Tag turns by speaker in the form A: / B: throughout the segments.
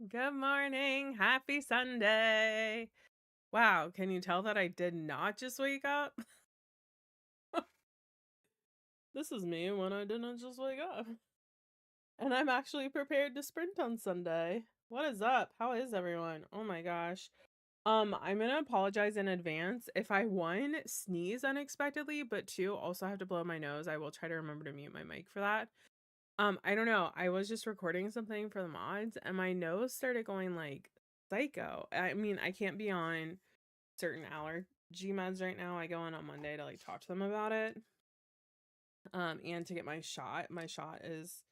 A: Good morning. Happy Sunday. Wow, can you tell that I did not just wake up? This is me when I didn't just wake up. And I'm actually prepared to sprint on Sunday. What is up? How is everyone? Oh my gosh. I'm gonna apologize in advance if I one sneeze unexpectedly, but two also have to blow my nose. I will try to remember to mute my mic for that. I don't know. I was just recording something for the mods and my nose started going like psycho. I mean, I can't be on certain allergy meds right now. I go in on Monday to like talk to them about it. And to get my shot. My shot is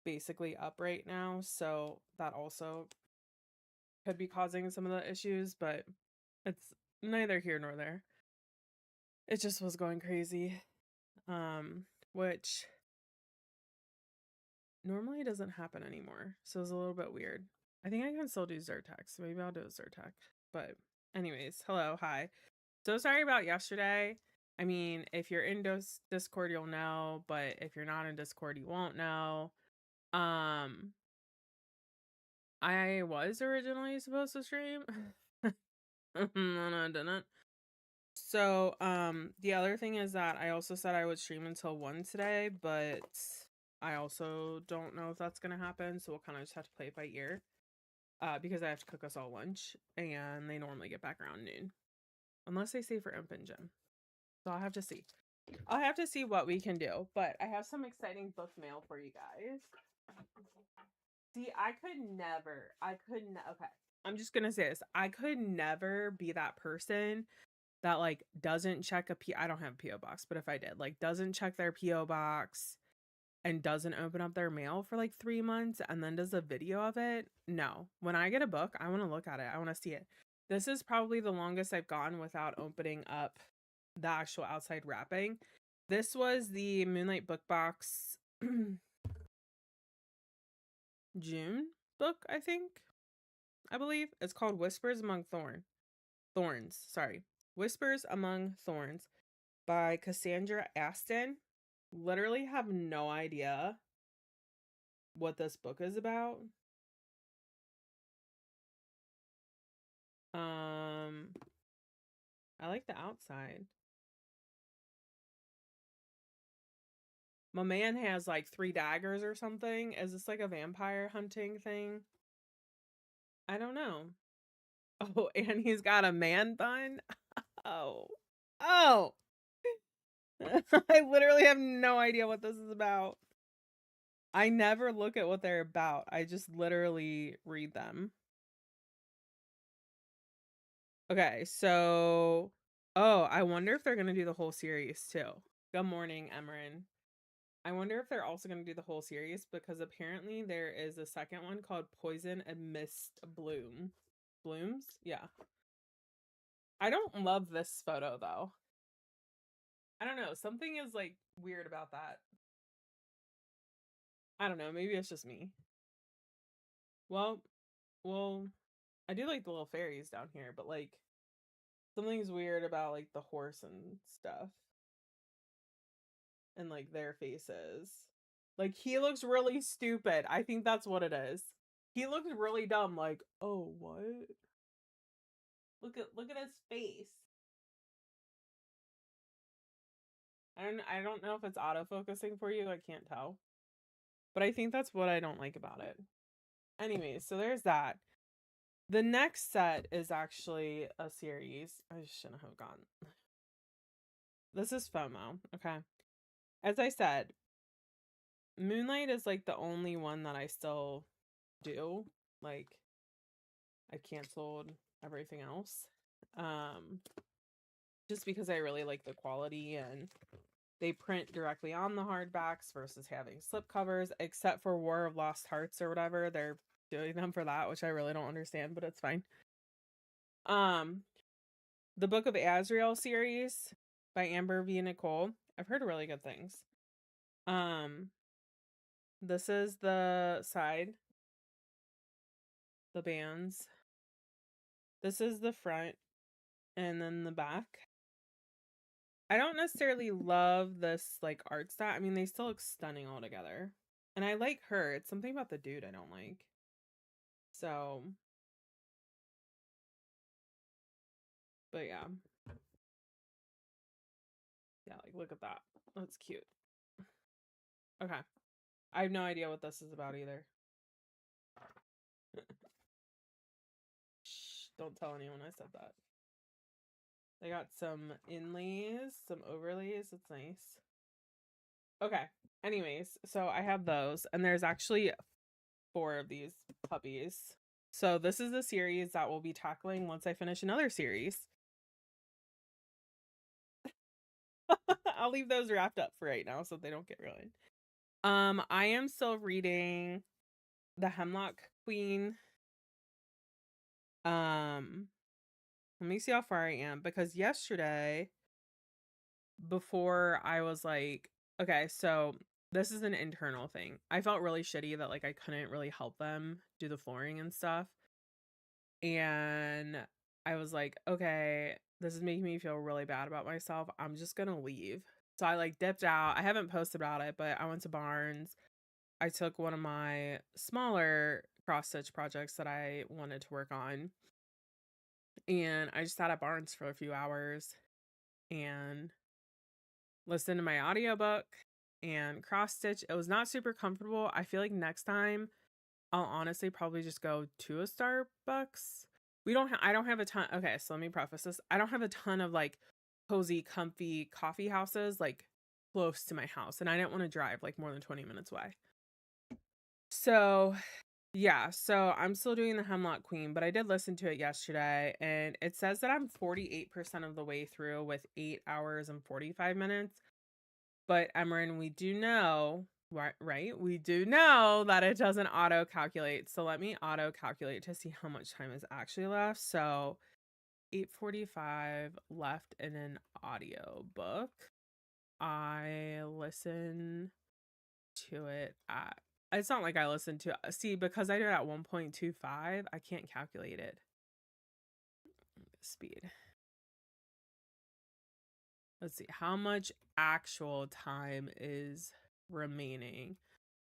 A: basically up right now, so that also could be causing some of the issues, but it's neither here nor there. It just was going crazy. Which normally doesn't happen anymore. So it's a little bit weird. I think I can still do Zyrtec, so maybe I'll do a Zyrtec. But anyways, hello, hi. So sorry about yesterday. I mean, if you're in Discord, you'll know, but if you're not in Discord, you won't know. I was originally supposed to stream. No, I didn't. So, the other thing is that I also said I would stream until 1 today, but I also don't know if that's gonna happen, so we'll kind of just have to play it by ear. Because I have to cook us all lunch, and they normally get back around noon. Unless they stay for Open Gym. So I'll have to see. I'll have to see what we can do, but I have some exciting book mail for you guys. See, okay. I'm just gonna say this. I could never be that person that like doesn't check I don't have a PO box, but if I did, like doesn't check their PO box and doesn't open up their mail for like 3 months and then does a video of it. No. When I get a book, I want to look at it. I want to see it. This is probably the longest I've gone without opening up the actual outside wrapping. This was the Moonlight Book Box June book, I think. I believe it's called Whispers Among Thorns. Sorry. Whispers Among Thorns by Cassandra Aston. Literally have no idea what this book is about. I like the outside. My man has like 3 daggers or something. Is this like a vampire hunting thing? I don't know. Oh, and he's got a man bun. Oh. Oh. I literally have no idea what this is about. I never look at what they're about. I just literally read them. Okay, so I wonder if they're gonna do the whole series too. Good morning, Emran. I wonder if they're also gonna do the whole series because apparently there is a second one called Poison and Mist Blooms? Yeah. I don't love this photo though. I don't know. Something is like weird about that. I don't know. Maybe it's just me. Well, I do like the little fairies down here, but like something's weird about like the horse and stuff and like their faces. Like he looks really stupid. I think that's what it is. He looks really dumb like, "Oh, what?" Look at his face. I don't know if it's autofocusing for you. I can't tell. But I think that's what I don't like about it. Anyways, so there's that. The next set is actually a series. I shouldn't have gone. This is FOMO, okay? As I said, Moonlight is like the only one that I still do. Like I canceled everything else. Just because I really like the quality and they print directly on the hardbacks versus having slipcovers, except for War of Lost Hearts or whatever. They're doing them for that, which I really don't understand, but it's fine. The Book of Azrael series by Amber V. Nicole. I've heard really good things. This is the side, the bands. This is the front, and then the back. I don't necessarily love this like art style. I mean, they still look stunning all together. And I like her. It's something about the dude I don't like. So, but yeah. Yeah, like look at that. That's cute. Okay. I have no idea what this is about either. Shh, don't tell anyone I said that. They got some inlays, some overlays. It's nice. Okay. Anyways, so I have those, and there's actually 4 of these puppies. So this is the series that we'll be tackling once I finish another series. I'll leave those wrapped up for right now so they don't get ruined. I am still reading The Hemlock Queen. Let me see how far I am, because yesterday, before I was like, okay, so this is an internal thing. I felt really shitty that like I couldn't really help them do the flooring and stuff. And I was like, okay, this is making me feel really bad about myself. I'm just gonna leave. So I like dipped out. I haven't posted about it, but I went to Barnes. I took one of my smaller cross stitch projects that I wanted to work on. And I just sat at Barnes for a few hours and listened to my audiobook and cross stitch. It was not super comfortable. I feel like next time I'll honestly probably just go to a Starbucks. I don't have a ton. Okay, so let me preface this. I don't have a ton of like cozy, comfy coffee houses like close to my house, and I didn't want to drive like more than 20 minutes away. So, yeah, so I'm still doing the Hemlock Queen, but I did listen to it yesterday, and it says that I'm 48% of the way through with 8 hours and 45 minutes. But Emran, we do know, right? We do know that it doesn't auto calculate. So let me auto calculate to see how much time is actually left. So 8:45 left in an audio book. I listen to it at, it's not like I listen to, see, because I do it at 1.25, I can't calculate it. Speed. Let's see, how much actual time is remaining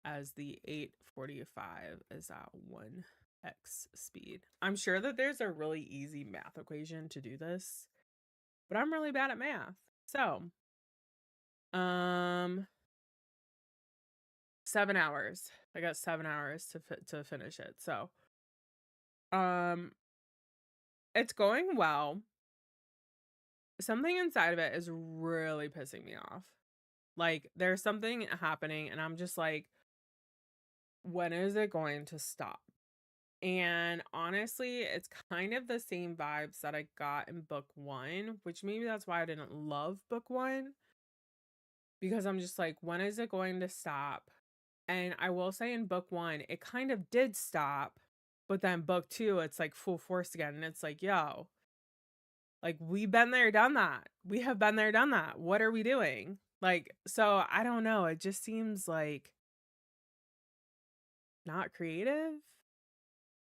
A: as the 8:45 is at 1x speed. I'm sure that there's a really easy math equation to do this, but I'm really bad at math. So, 7 hours. I got 7 hours to finish it. So, it's going well. Something inside of it is really pissing me off. Like, there's something happening, and I'm just like, when is it going to stop? And honestly, it's kind of the same vibes that I got in book 1, which maybe that's why I didn't love book 1, because I'm just like, when is it going to stop? And I will say in book 1, it kind of did stop, but then book 2, it's like full force again. And it's like, yo, like we've been there, done that. We have been there, done that. What are we doing? Like, so I don't know. It just seems like not creative.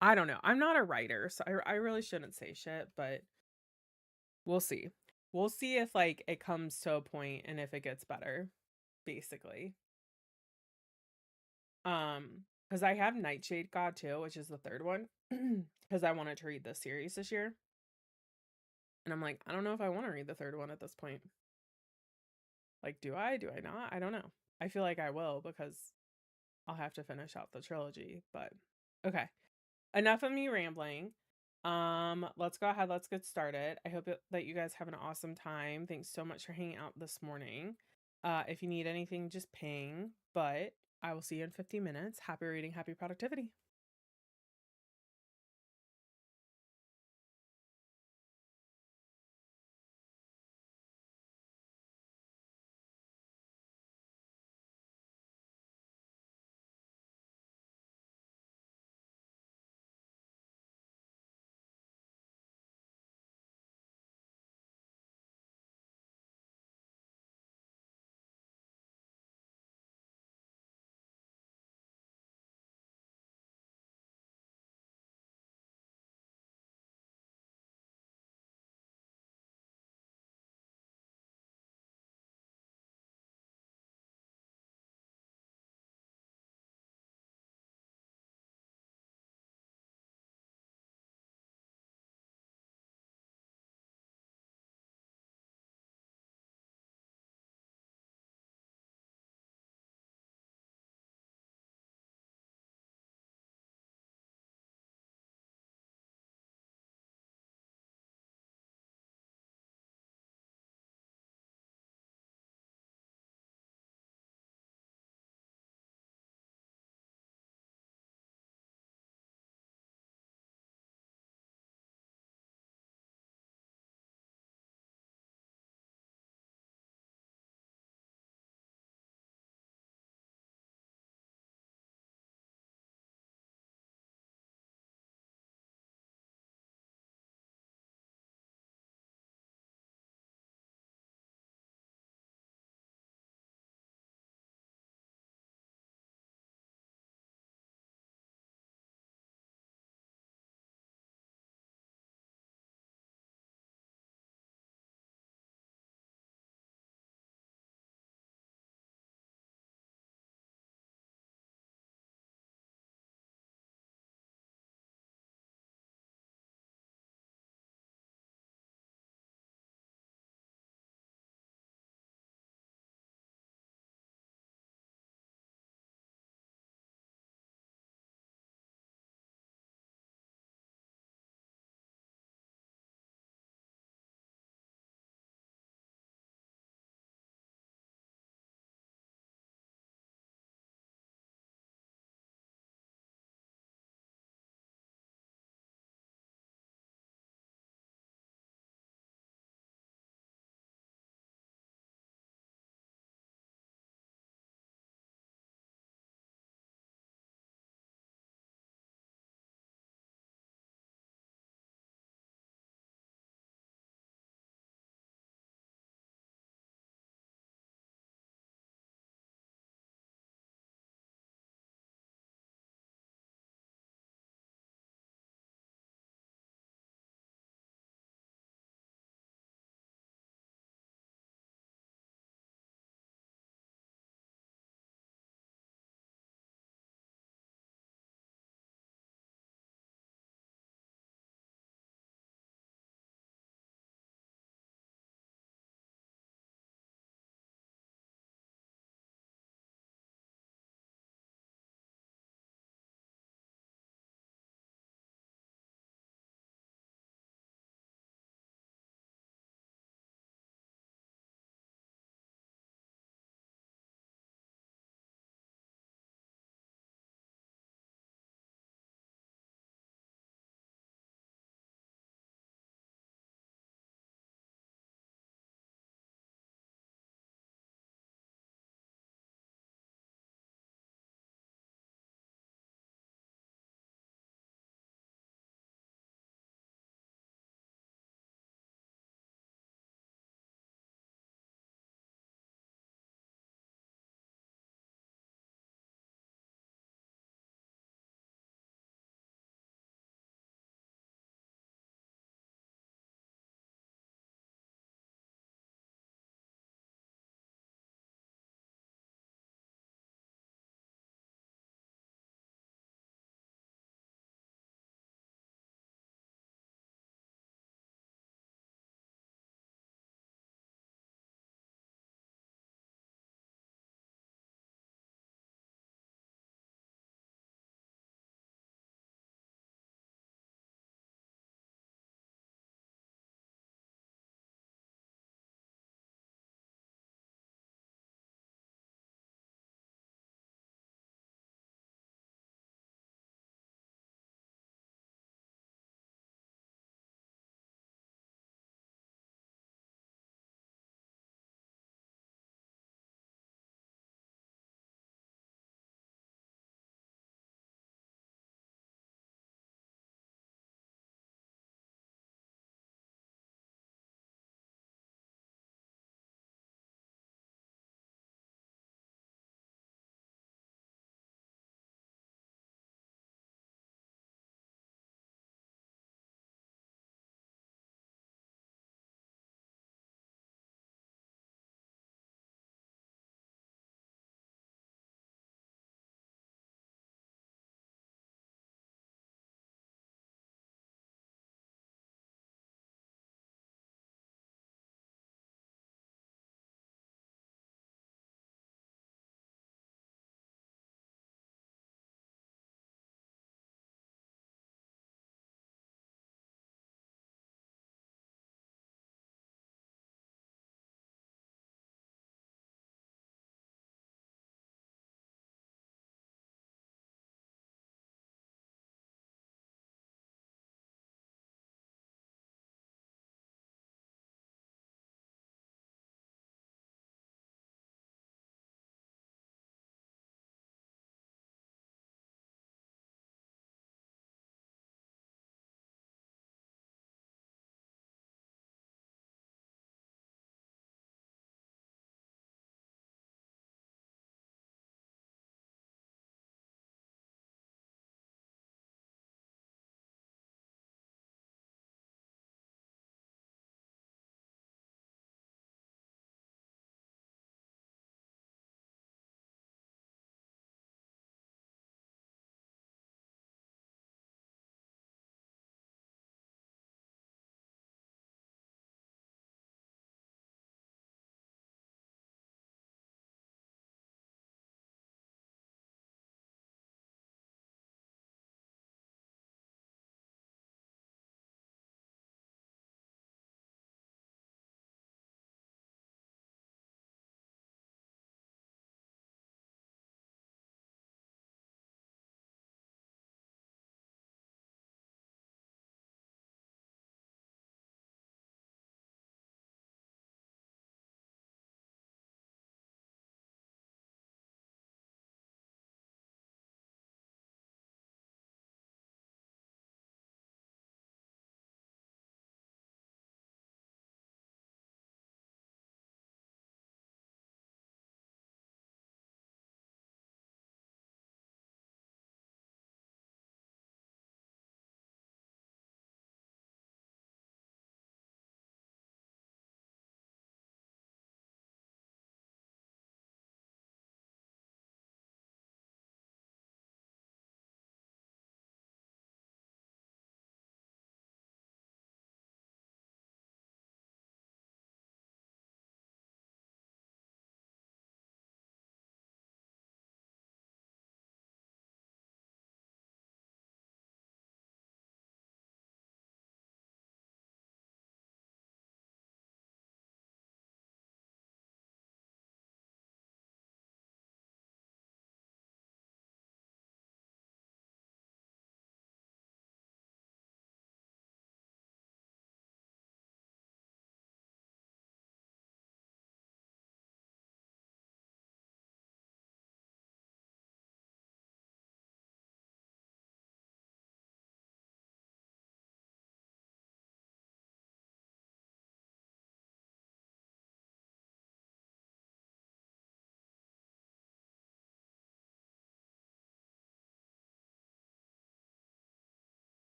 A: I don't know. I'm not a writer, so I really shouldn't say shit, but we'll see. We'll see if like it comes to a point and if it gets better, basically. Because I have Nightshade God too, which is the 3rd one, because I wanted to read this series this year. And I'm like, I don't know if I want to read the 3rd one at this point. Like, do I? Do I not? I don't know. I feel like I will because I'll have to finish out the trilogy, but okay. Enough of me rambling. Let's go ahead. Let's get started. I hope that you guys have an awesome time. Thanks so much for hanging out this morning. If you need anything, just ping, but I will see you in 15 minutes. Happy reading, happy productivity.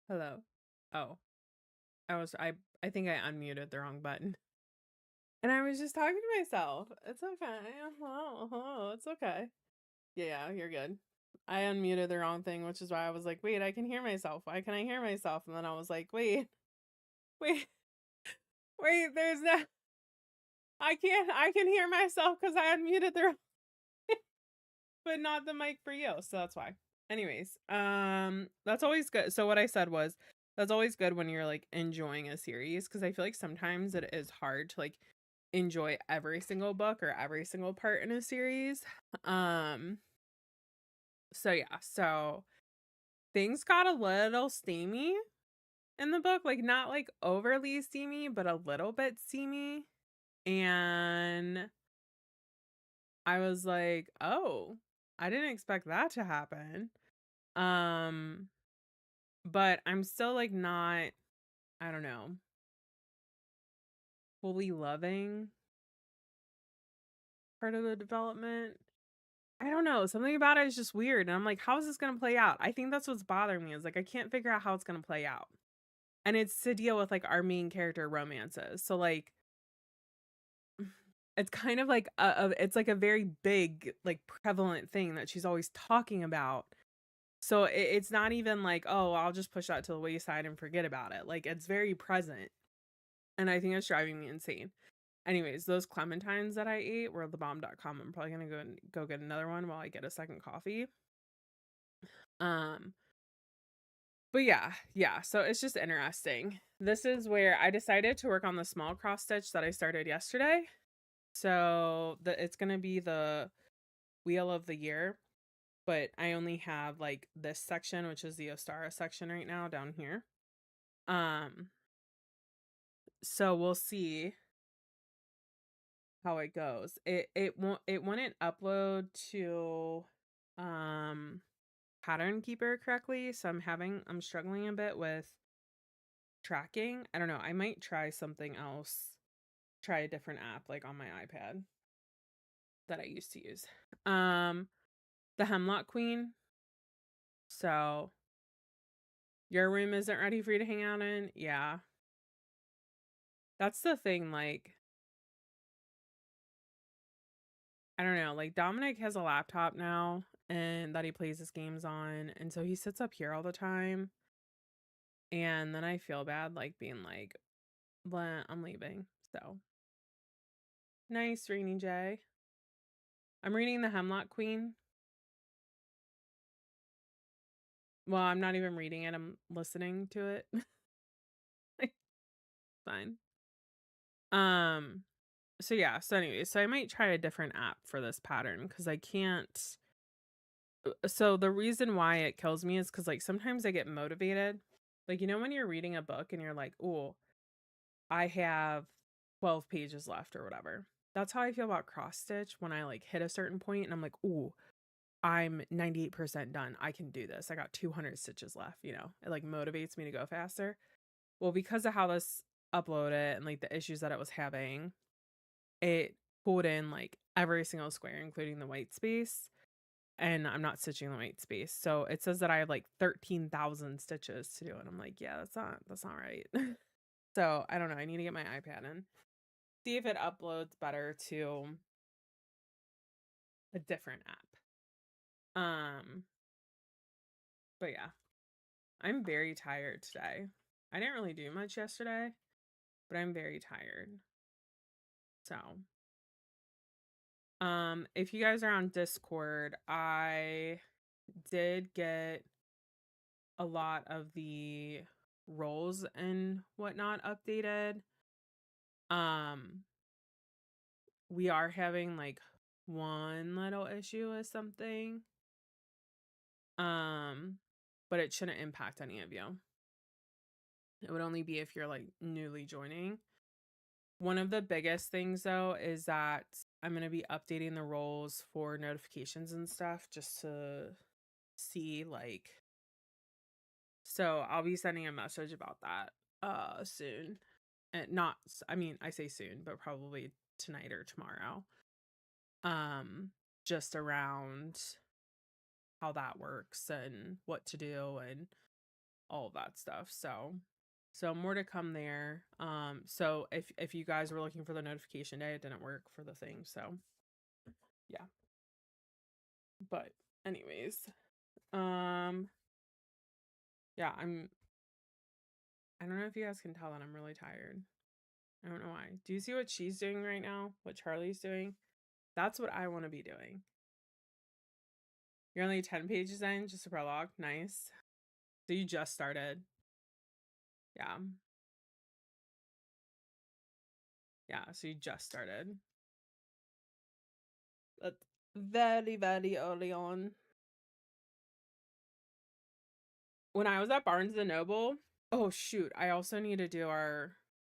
A: Hello. Oh, I think I unmuted the wrong button. And I was just talking to myself. It's okay. Oh, it's okay. Yeah, you're good. I unmuted the wrong thing, which is why I was like, wait, I can hear myself. Why can I hear myself? And then I was like, wait, there's no I can hear myself because I unmuted the wrong but not the mic for you. So that's why. Anyways, that's always good. So what I said was that's always good when you're like enjoying a series because I feel like sometimes it is hard to like enjoy every single book or every single part in a series. Um so yeah, so things got a little steamy in the book, like not like overly steamy, but a little bit steamy. And I was like, "Oh, I didn't expect that to happen." Um but I'm still like not, I don't know, fully loving part of the development. I don't know. Something about it is just weird. And I'm like, how is this going to play out? I think that's what's bothering me is like, I can't figure out how it's going to play out. And it's to deal with like our main character romances. So like, it's kind of like it's like a very big, like prevalent thing that she's always talking about. So it's not even like, oh, I'll just push that to the wayside and forget about it. Like it's very present. And I think it's driving me insane. Anyways, those clementines that I ate were thebomb.com. I'm probably gonna go get another one while I get a second coffee. Um, but yeah. So it's just interesting. This is where I decided to work on the small cross stitch that I started yesterday. So it's gonna be the wheel of the year, but I only have like this section, which is the Ostara section right now down here. Um, so we'll see how it goes. It wouldn't upload to Pattern Keeper correctly, so I'm struggling a bit with tracking. I don't know. I might try something else. Try a different app like on my iPad that I used to use. Um the Hemlock Queen. So your room isn't ready for you to hang out in? Yeah. That's the thing, like I don't know, like Dominic has a laptop now and that he plays his games on, and so he sits up here all the time. And then I feel bad like being like, "Blah, I'm leaving." So nice, Rainy J. I'm reading The Hemlock Queen. Well, I'm not even reading it, I'm listening to it. Like, fine. Um, so yeah, so anyway, so I might try a different app for this pattern because I can't. So the reason why it kills me is because like sometimes I get motivated. Like, you know, when you're reading a book and you're like, oh, I have 12 pages left or whatever. That's how I feel about cross stitch when I like hit a certain point and I'm like, oh, I'm 98% done. I can do this. I got 200 stitches left, you know. It like motivates me to go faster. Well, because of how this uploaded and like the issues that it was having, it pulled in like every single square, including the white space. And I'm not stitching the white space. So it says that I have like 13,000 stitches to do. And I'm like, yeah, that's not right. So I don't know. I need to get my iPad in. See if it uploads better to a different app. But yeah. I'm very tired today. I didn't really do much yesterday, but I'm very tired. So, if you guys are on Discord, I did get a lot of the roles and whatnot updated. Um, we are having like one little issue with something. Um, but it shouldn't impact any of you. It would only be if you're like newly joining. One of the biggest things though is that I'm going to be updating the roles for notifications and stuff just to see like, so I'll be sending a message about that soon. And not, I mean, I say soon, but probably tonight or tomorrow. Just around how that works and what to do and all of that stuff. So more to come there. So if you guys were looking for the notification day, it didn't work for the thing. So yeah. But anyways, yeah, I don't know if you guys can tell that I'm really tired. I don't know why. Do you see what she's doing right now? What Charlie's doing? That's what I want to be doing. You're only 10 pages in, just a prologue. Nice. So you just started. Yeah. Yeah, so you just started. That's very, very early on. When I was at Barnes and Noble, oh shoot, I also need to do our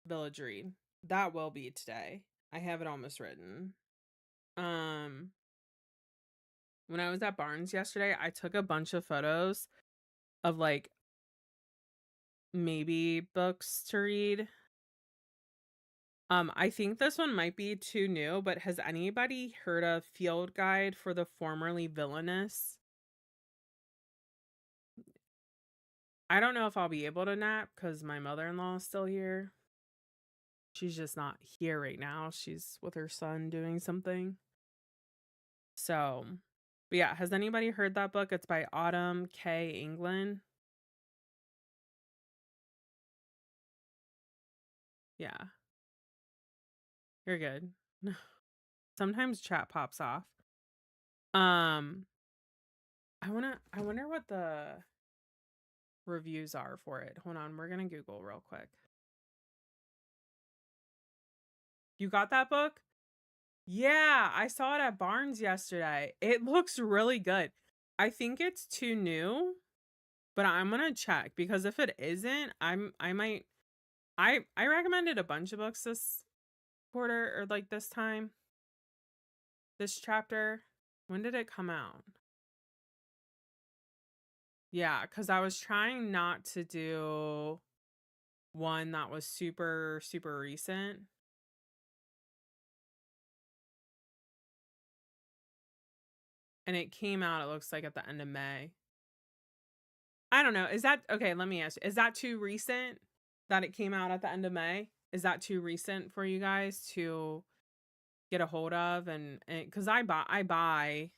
A: village read. That will be today. I have it almost written. When I was at Barnes yesterday, I took a bunch of photos of like maybe books to read. I think this one might be too new, but has anybody heard of Field Guide for the Formerly Villainous? I don't know if I'll be able to nap because my mother-in-law is still here. She's just not here right now. She's with her son doing something. So, but yeah, has anybody heard that book? It's by Autumn K. England. Yeah. You're good. Sometimes chat pops off. I wonder what the reviews are for it. Hold on, we're gonna Google real quick. You got that book? Yeah, I saw it at Barnes yesterday. It looks really good. I think it's too new, but I'm gonna check because if it isn't, I recommended a bunch of books this quarter or like this time. This chapter. When did it come out? Yeah, because I was trying not to do one that was super, super recent. And it came out, it looks like, at the end of May. I don't know. Is that okay? Let me ask you, is that too recent that it came out at the end of May? Is that too recent for you guys to get a hold of? And because I buy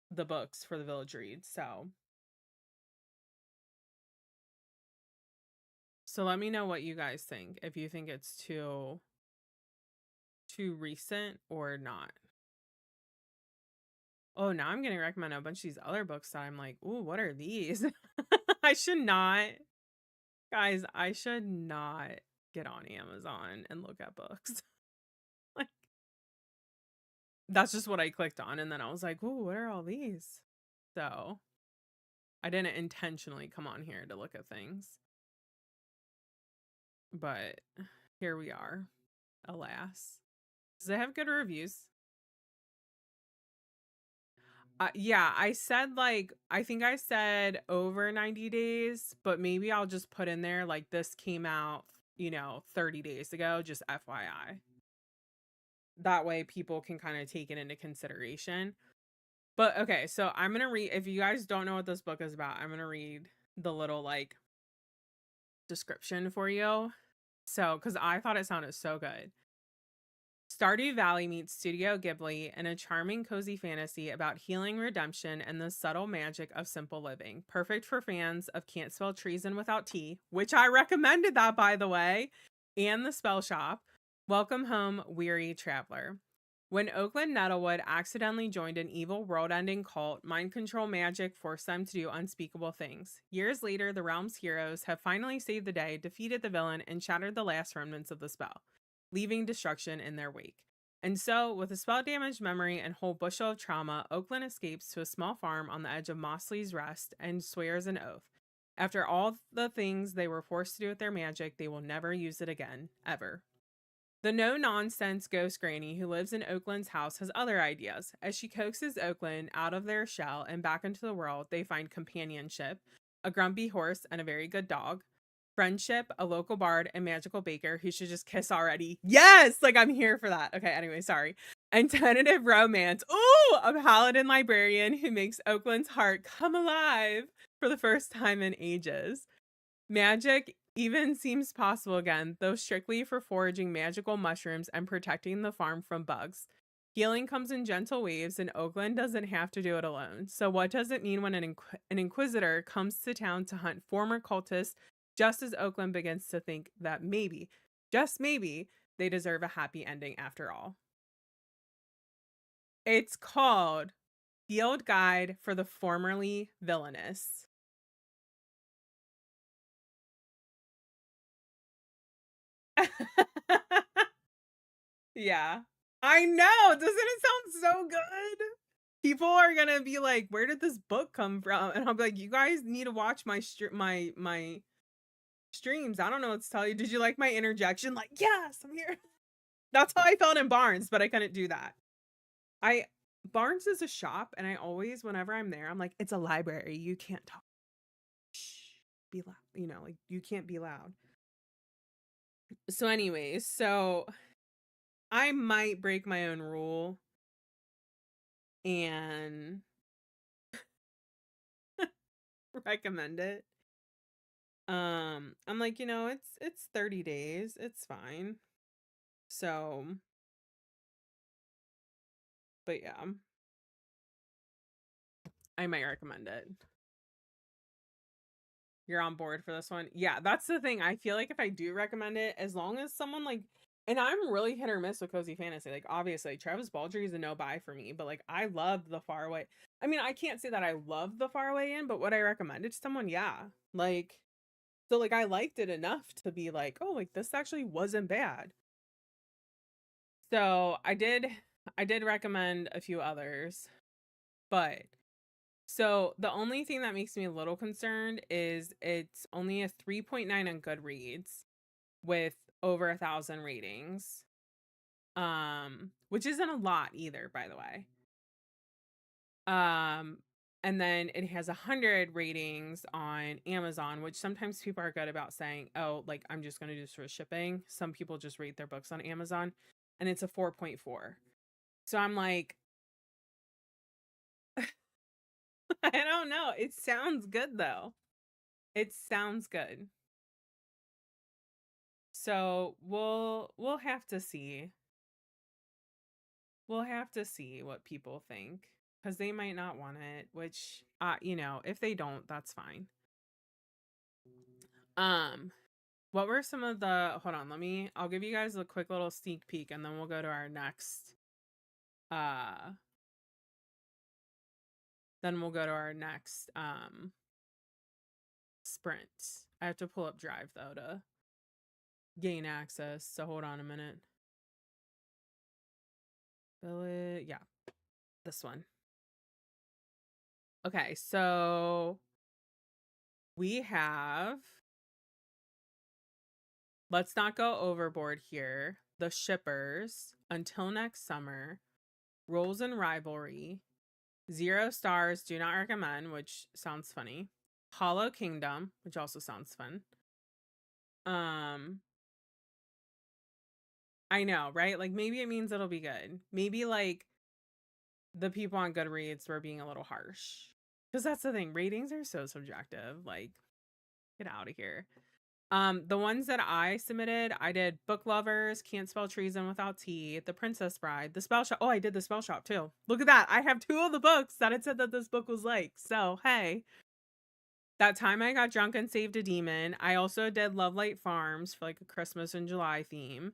A: the books for the Village Read, so let me know what you guys think, if you think it's too recent or not. Oh, now I'm getting recommended a bunch of these other books that I'm like, ooh, what are these? I should not. Guys, I should not get on Amazon and look at books. Like, that's just what I clicked on. And then I was like, ooh, what are all these? So I didn't intentionally come on here to look at things. But here we are, alas. Does it have good reviews? Yeah, I said like, I think I said over 90 days, but maybe I'll just put in there like this came out, 30 days ago, just FYI. That way people can kind of take it into consideration. But okay, so I'm going to read, if you guys don't know what this book is about, I'm going to read the little like description for you. So, because I thought it sounded so good. Stardew Valley meets Studio Ghibli in a charming, cozy fantasy about healing, redemption, and the subtle magic of simple living. Perfect for fans of Can't Spell Treason Without Tea, which I recommended that, by the way, and The Spell Shop. Welcome home, weary traveler. When Oakland Nettlewood accidentally joined an evil world-ending cult, mind control magic forced them to do unspeakable things. Years later, the realm's heroes have finally saved the day, defeated the villain, and shattered the last remnants of the spell, leaving destruction in their wake. And so, with a spell-damaged memory and whole bushel of trauma, Oakland escapes to a small farm on the edge of Mossley's Rest and swears an oath. After all the things they were forced to do with their magic, they will never use it again, ever. The no-nonsense ghost granny who lives in Oakland's house has other ideas. As she coaxes Oakland out of their shell and back into the world, they find companionship, a grumpy horse and a very good dog, friendship, a local bard, and magical baker who should just kiss already. Yes! Like, I'm here for that. Okay, anyway, sorry. And tentative romance. Ooh! A paladin librarian who makes Oakland's heart come alive. for the first time in ages. Magic even seems possible again, though strictly for foraging magical mushrooms and protecting the farm from bugs. Healing comes in gentle waves, and Oakland doesn't have to do it alone. So, what does it mean when an inquisitor comes to town to hunt former cultists, just as Oakland begins to think that maybe, just maybe, they deserve a happy ending after all? It's called Field Guide for the Formerly Villainous. Yeah. I know, doesn't it sound so good? People are gonna be like, "Where did this book come from?" And I'll be like, "You guys need to watch my streams. I don't know what to tell you. Did you like my interjection? Like, yes, I'm here." That's how I felt in Barnes, but I couldn't do that. I Barnes is a shop, and I always, whenever I'm there, I'm like, "It's a library. You can't talk. Shh, be loud. You know, like you can't be loud." So, anyways, so I might break my own rule and recommend it. I'm like, it's 30 days. It's fine. So, but yeah, I might recommend it. You're on board for this one? Yeah, that's the thing. I feel like if I do recommend it, as long as someone like, and I'm really hit or miss with cozy fantasy. Like, obviously, Travis Baldree is a no buy for me, but like, I love the Faraway. I mean, I can't say that I love the Faraway Inn, but would I recommend it to someone? Yeah. Like, so like, I liked it enough to be like, oh, like this actually wasn't bad. So I did recommend a few others, but so the only thing that makes me a little concerned is it's only a 3.9 on Goodreads with over 1,000 ratings. Which isn't a lot either, by the way. Um, and then it has 100 ratings on Amazon, which sometimes people are good about saying, oh, like I'm just gonna do this for shipping. Some people just rate their books on Amazon, and it's a 4.4. So I'm like, I don't know. It sounds good though. It sounds good. So we'll have to see. We'll have to see what people think because they might not want it, which if they don't, that's fine. Um, what were some of the hold on, I'll give you guys a quick little sneak peek and then we'll go to our next uh sprint. I have to pull up Drive though to gain access. So hold on a minute. Yeah, this one. Okay, so we have Let's Not Go Overboard here, The Shippers, Until Next Summer, Roles and Rivalry, 0 stars, Do Not Recommend, which sounds funny, Hollow Kingdom, which also sounds fun. I know, right? Like maybe it means it'll be good. Maybe like the people on Goodreads were being a little harsh. Because that's the thing, ratings are so subjective. Like, get out of here. The ones that I submitted, I did Book Lovers, Can't Spell Treason Without T, The Princess Bride, The Spell Shop. Oh, I did The Spell Shop too. Look at that. I have 2 of the books that it said that this book was like. So, hey. That Time I Got Drunk and Saved a Demon. I also did Love Light Farms for like a Christmas and July theme.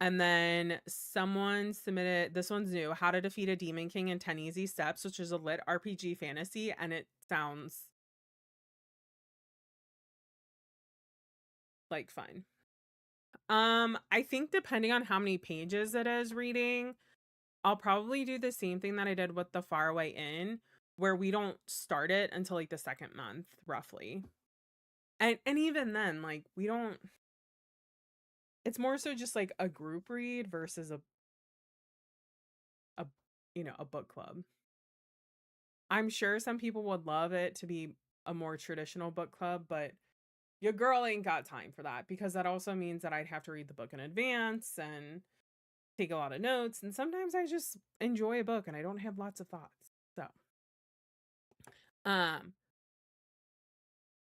A: And then someone submitted, this one's new, How to Defeat a Demon King in 10 Easy Steps, which is a lit RPG fantasy, and it sounds like fun. I think depending on how many pages it is reading, I'll probably do the same thing that I did with The Faraway Inn, where we don't start it until like the second month, roughly. And even then, like we don't it's more so just like a group read versus a a book club. I'm sure some people would love it to be a more traditional book club, but your girl ain't got time for that because that also means that I'd have to read the book in advance and take a lot of notes. And sometimes I just enjoy a book and I don't have lots of thoughts. So, um,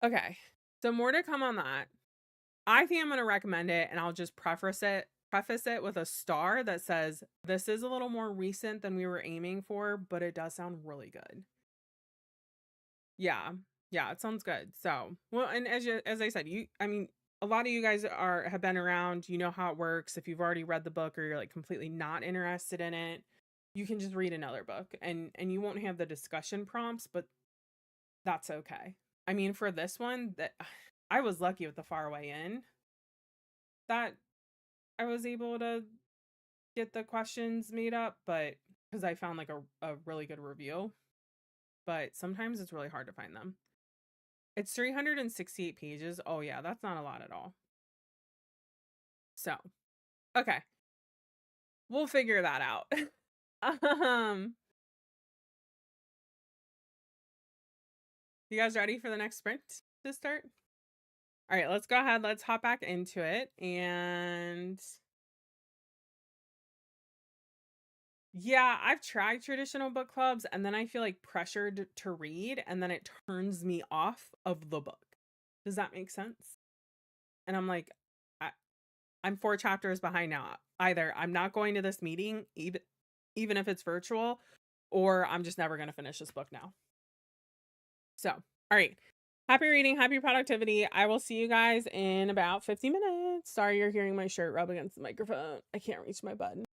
A: Okay. So more to come on that. I think I'm gonna recommend it, and I'll just preface it with a star that says, "This is a little more recent than we were aiming for, but it does sound really good." Yeah. Yeah, it sounds good. So, well, and as I said, I mean, a lot of you guys have been around, you know how it works. If you've already read the book or you're like completely not interested in it, you can just read another book and you won't have the discussion prompts, but that's okay. I mean, for this one, that I was lucky with the Faraway Inn that I was able to get the questions made up, but because I found like a really good review, but sometimes it's really hard to find them. It's 368 pages. Oh yeah, that's not a lot at all. So, okay, we'll figure that out. um, you guys ready for the next sprint to start? All right, let's go ahead. Let's hop back into it. And yeah, I've tried traditional book clubs and then I feel like pressured to read and then it turns me off of the book. Does that make sense? And I'm like, I, I'm 4 chapters behind now. Either I'm not going to this meeting, even if it's virtual, or I'm just never going to finish this book now. So, all right. Happy reading, happy productivity. I will see you guys in about 50 minutes. Sorry you're hearing my shirt rub against the microphone. I can't reach my button.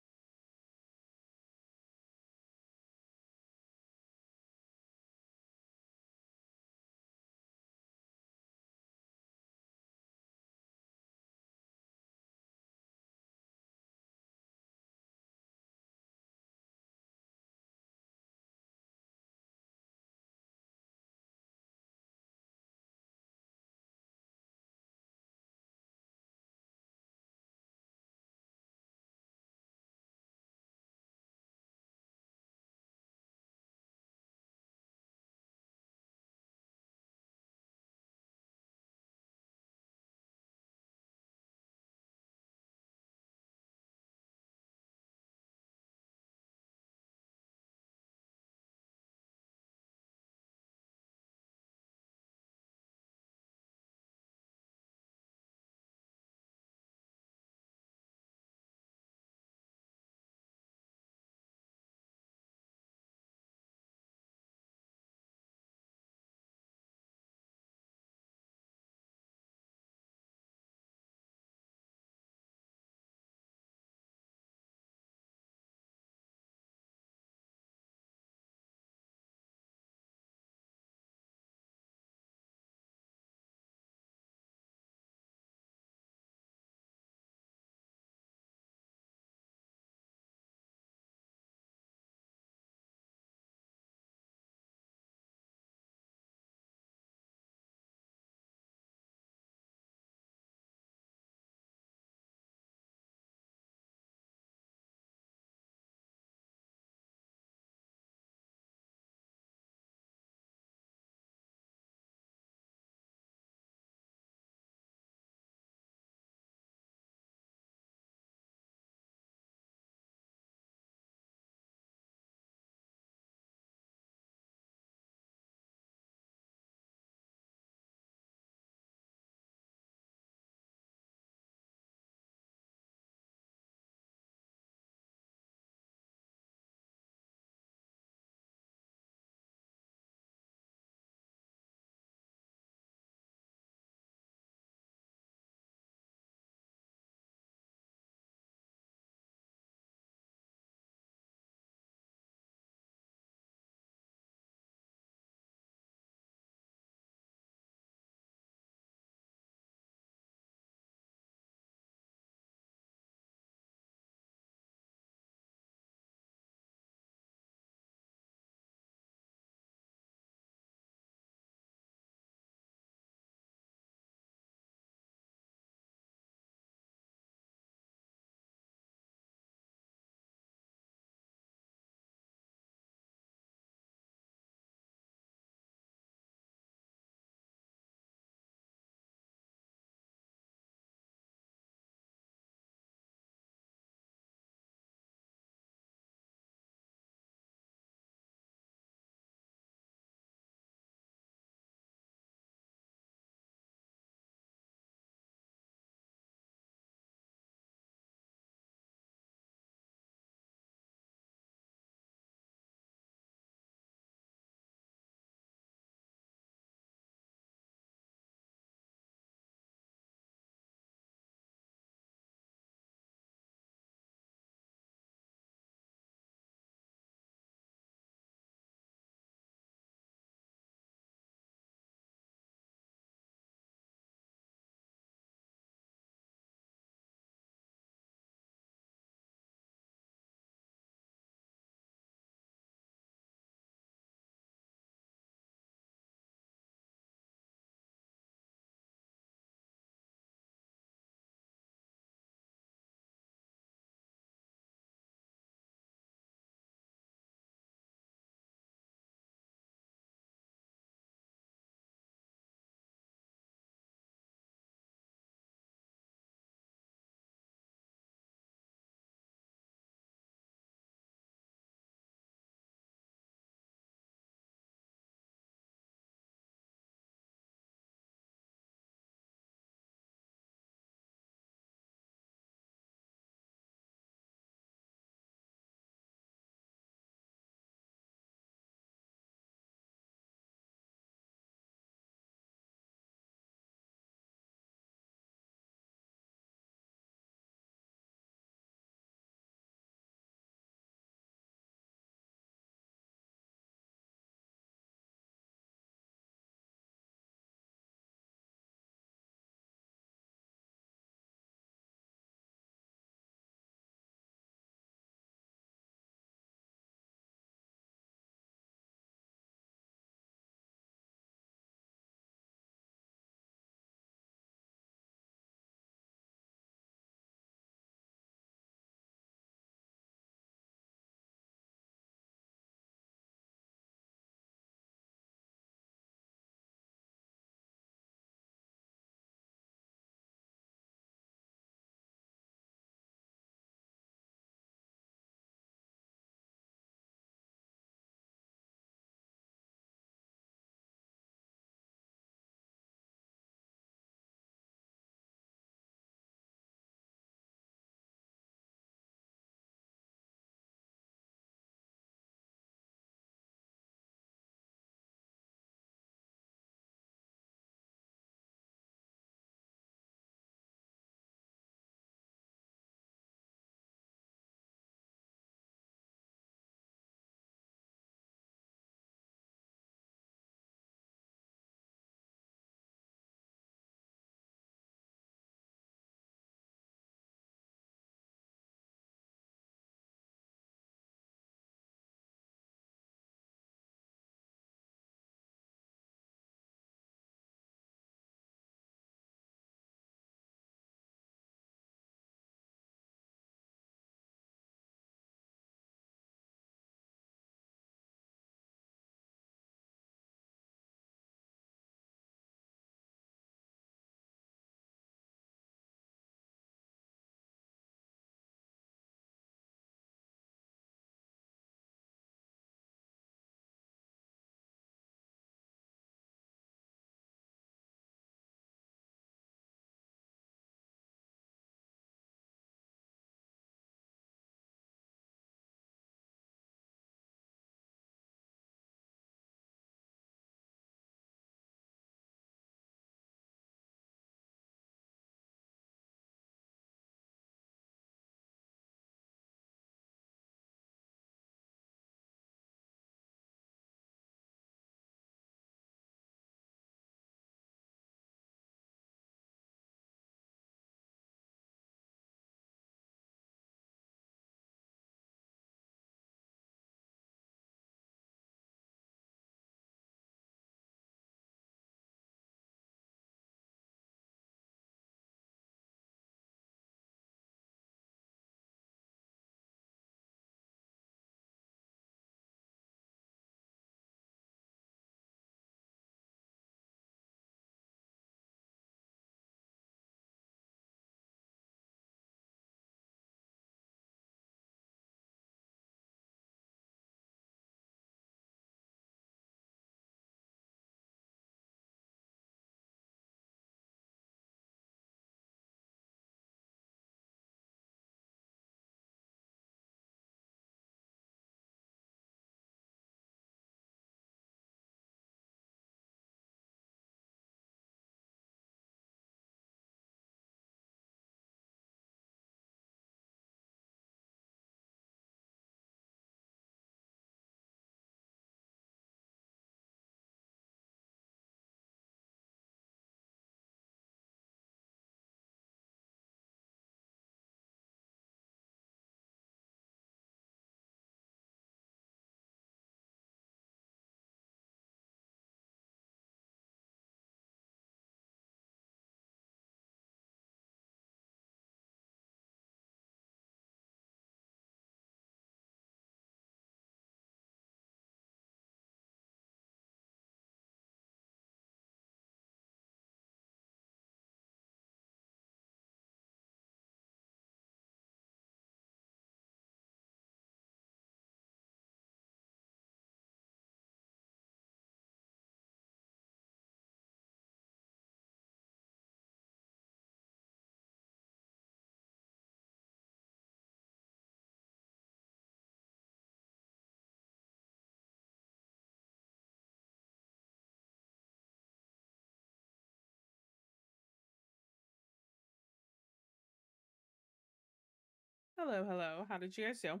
A: Hello, hello. How did you guys do?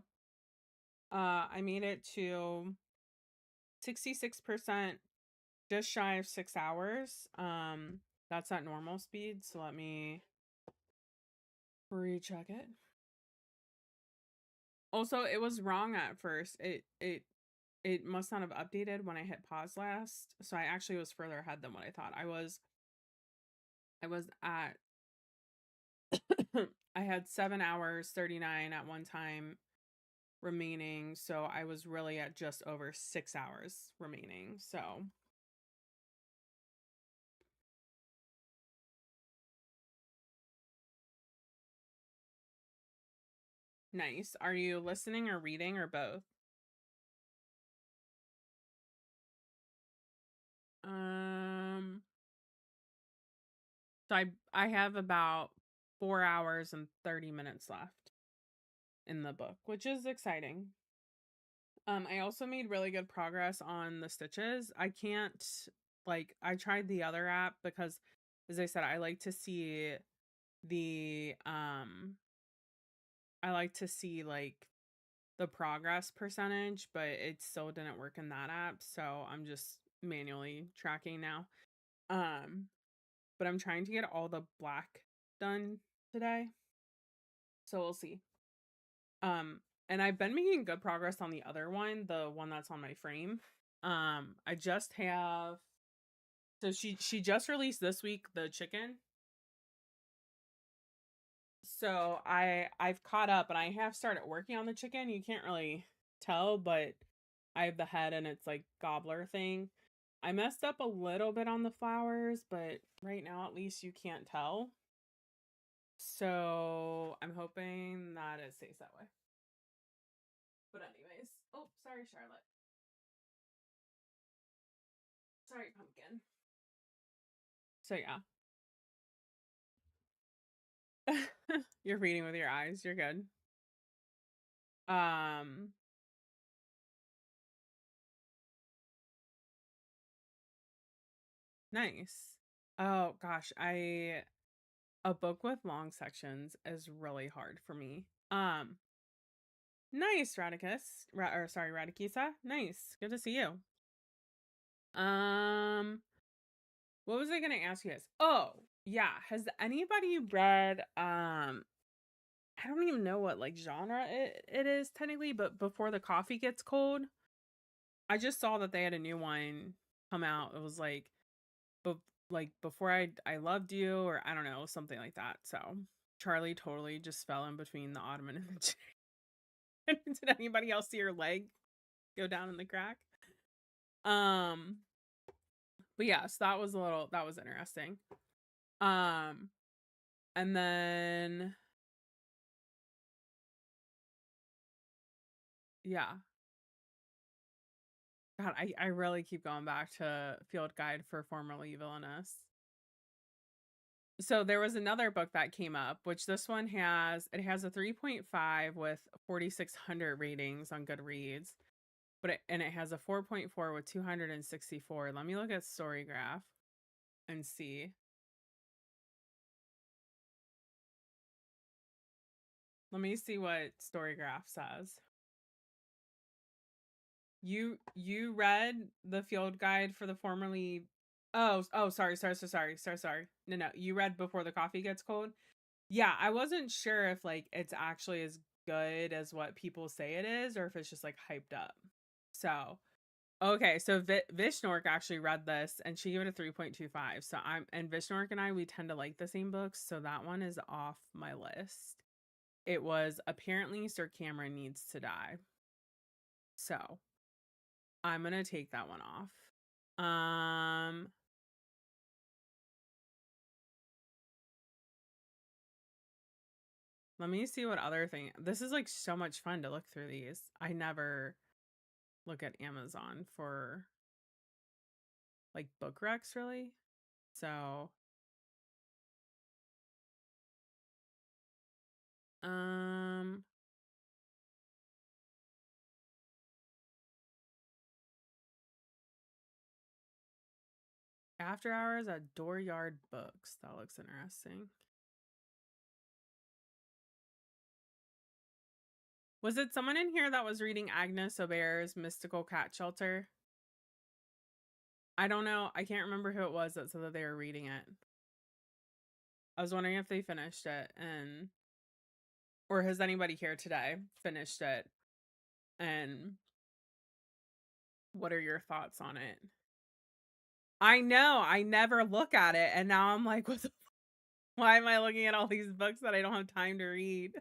A: I made it to 66%, just shy of 6 hours. That's at normal speed, so let me recheck it. Also, it was wrong at first. It must not have updated when I hit pause last. So I actually was further ahead than what I thought. I was at I had 7 hours 39 at one time remaining, so I was really at just over 6 hours remaining. So nice. Are you listening or reading or both? Um so I have about 4 hours and 30 minutes left in the book, which is exciting. I also made really good progress on the stitches. I can't I tried the other app because as I said, the I like to see the progress percentage, but it still didn't work in that app, so I'm just manually tracking now. But I'm trying to get all the black done today. So we'll see. And I've been making good progress on the other one, the one that's on my frame. I just have so she just released this week the chicken. So I've caught up and I have started working on the chicken. You can't really tell, but I have the head and it's like gobbler thing. I messed up a little bit on the flowers, but right now at least you can't tell. So I'm hoping that it stays that way. But anyways, oh, sorry, Charlotte. Sorry, pumpkin. So yeah. You're reading with your eyes. You're good. Um, nice. Oh gosh, I a book with long sections is really hard for me. Nice, Radicus. Or sorry, Radikisa. Nice. Good to see you. Um, what was I gonna ask you guys? Oh, yeah. Has anybody read I don't even know what genre it is technically, but Before the Coffee Gets Cold? I just saw that they had a new one come out. It was but before I loved you, or I don't know, something like that. So Charlie totally just fell in between the ottoman and the chair. Did anybody else see her leg go down in the crack? Um, but yes, that was interesting. Um, and then yeah. God, I really keep going back to Field Guide for Formerly Villainous. So there was another book that came up, which this one has a 3.5 with 4,600 ratings on Goodreads, and it has a 4.4 with 264. Let me look at Storygraph and see. Let me see what Storygraph says. You read the Field Guide for the Formerly sorry. No, you read Before the Coffee Gets Cold. Yeah, I wasn't sure if it's actually as good as what people say it is, or if it's just hyped up. So, okay, so Vishnork actually read this and she gave it a 3.25. So Vishnork and I, we tend to like the same books, so that one is off my list. It was Apparently Sir Cameron Needs to Die. So, I'm going to take that one off. Let me see what other thing. This is so much fun to look through these. I never look at Amazon for book recs really. So After Hours at Dooryard Books. That looks interesting. Was it someone in here that was reading Agnes Aubert's Mystical Cat Shelter? I don't know. I can't remember who it was that said that they were reading it. I was wondering if they finished it, and or has anybody here today finished it, and what are your thoughts on it? I know, I never look at it, and now I'm like, why am I looking at all these books that I don't have time to read?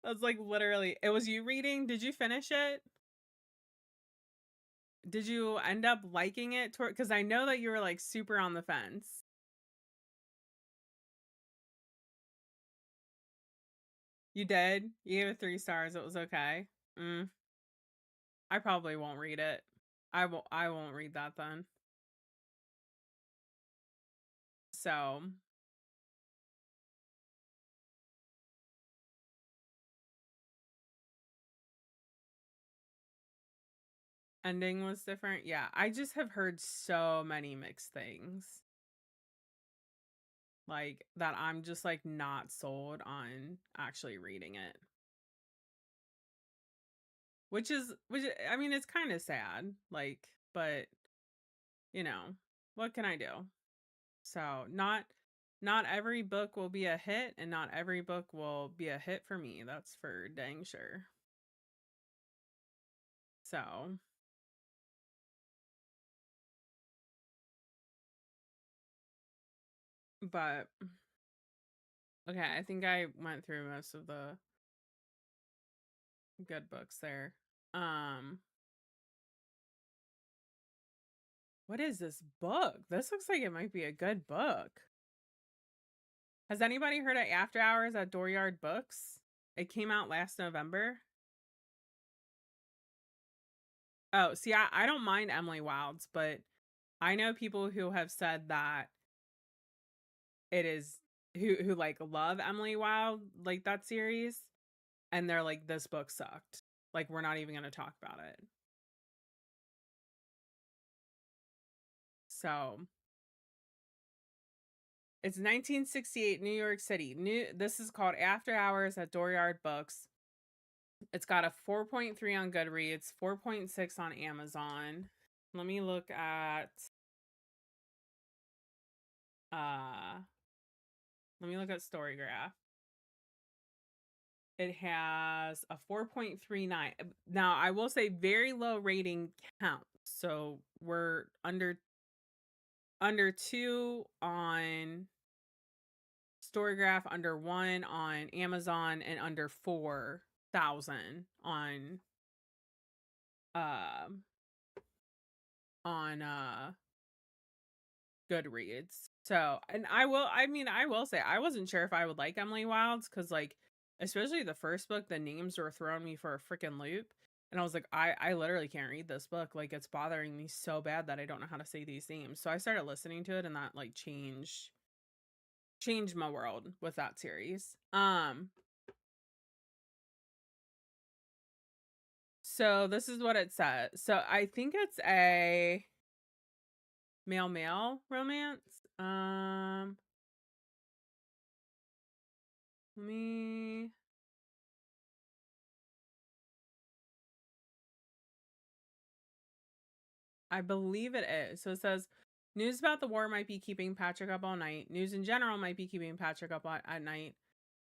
A: That's like literally, it was you reading? Did you finish it? Did you end up liking it? Because I know that you were like super on the fence. You did? You gave it 3 stars. It was okay. I probably won't read it. I won't read that then. So ending was different. Yeah, I just have heard so many mixed things. Like that I'm just like not sold on actually reading it. Which I mean, it's kind of sad, like, but you know, what can I do? So, not every book will be a hit, and not every book will be a hit for me. That's for dang sure. So, but okay, I think I went through most of the good books there. What is this book? This looks like it might be a good book. Has anybody heard of After Hours at Dooryard Books? It came out last November. Oh, see, I don't mind Emily Wilde's, but I know people who have said that it is who like love Emily Wilde, like that series, and they're like, this book sucked. Like, we're not even gonna talk about it. So it's 1968, New York City. This is called After Hours at Dooryard Books. It's got a 4.3 on Goodreads, 4.6 on Amazon. Let me look at Storygraph. It has a 4.39. Now, I will say very low rating counts. So we're under 2 on Storygraph, under 1 on Amazon, and under 4,000 on Goodreads. So, and I will say I wasn't sure if I would like Emily Wilde's, because like, especially the first book, the names were throwing me for a freaking loop. And I was like, I literally can't read this book. Like, it's bothering me so bad that I don't know how to say these names. So I started listening to it, and that like changed my world with that series. So this is what it says. So I think it's a male romance. Let me I believe it is. So it says, news about the war might be keeping Patrick up all night. News in general might be keeping Patrick up at night.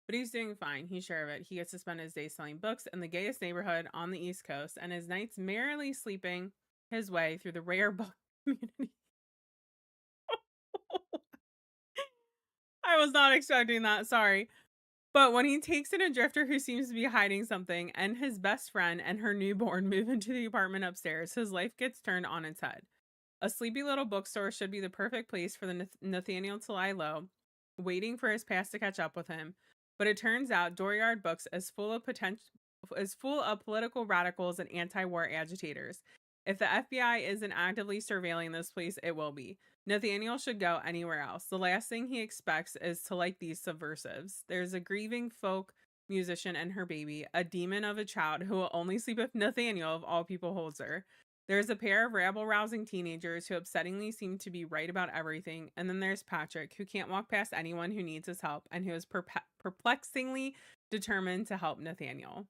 A: But he's doing fine. He's sure of it. He gets to spend his days selling books in the gayest neighborhood on the East Coast, and his nights merrily sleeping his way through the rare book community. I was not expecting that. Sorry. But when he takes in a drifter who seems to be hiding something, and his best friend and her newborn move into the apartment upstairs, his life gets turned on its head. A sleepy little bookstore should be the perfect place for the Nathaniel to lie low, waiting for his past to catch up with him. But it turns out Dooryard Books is full of political radicals and anti-war agitators. If the FBI isn't actively surveilling this place, it will be. Nathaniel should go anywhere else. The last thing he expects is to like these subversives. There's a grieving folk musician and her baby, a demon of a child who will only sleep if Nathaniel, of all people, holds her. There's a pair of rabble-rousing teenagers who upsettingly seem to be right about everything, and then there's Patrick, who can't walk past anyone who needs his help and who is perplexingly determined to help Nathaniel.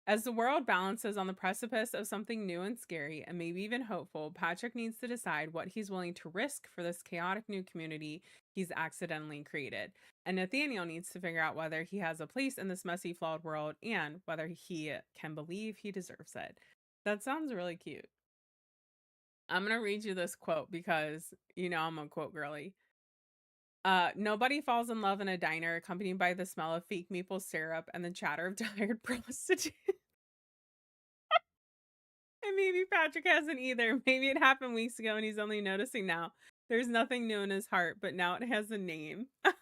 A: As the world balances on the precipice of something new and scary, and maybe even hopeful, Patrick needs to decide what he's willing to risk for this chaotic new community he's accidentally created. And Nathaniel needs to figure out whether he has a place in this messy, flawed world and whether he can believe he deserves it. That sounds really cute. I'm going to read you this quote because, I'm a quote girly. Nobody falls in love in a diner accompanied by the smell of fake maple syrup and the chatter of tired prostitutes. And maybe Patrick hasn't either. Maybe it happened weeks ago and he's only noticing now. There's nothing new in his heart, but now it has a name. That